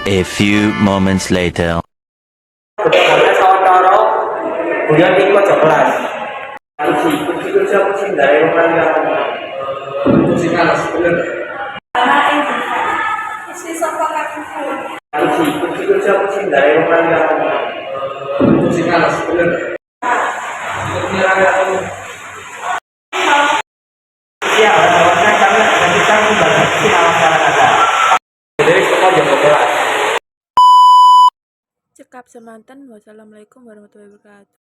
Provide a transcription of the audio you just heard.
A few moments later. Karena saudara guyon di pojok kelas. Kunci dari rumah yang kunci kelas bener. Kunci dari rumah yang kunci kelas bener. Iya, awalnya kami kita membangun final masyarakat. Jadi pojok kelas. Cekap semanten. Wassalamualaikum warahmatullahi wabarakatuh.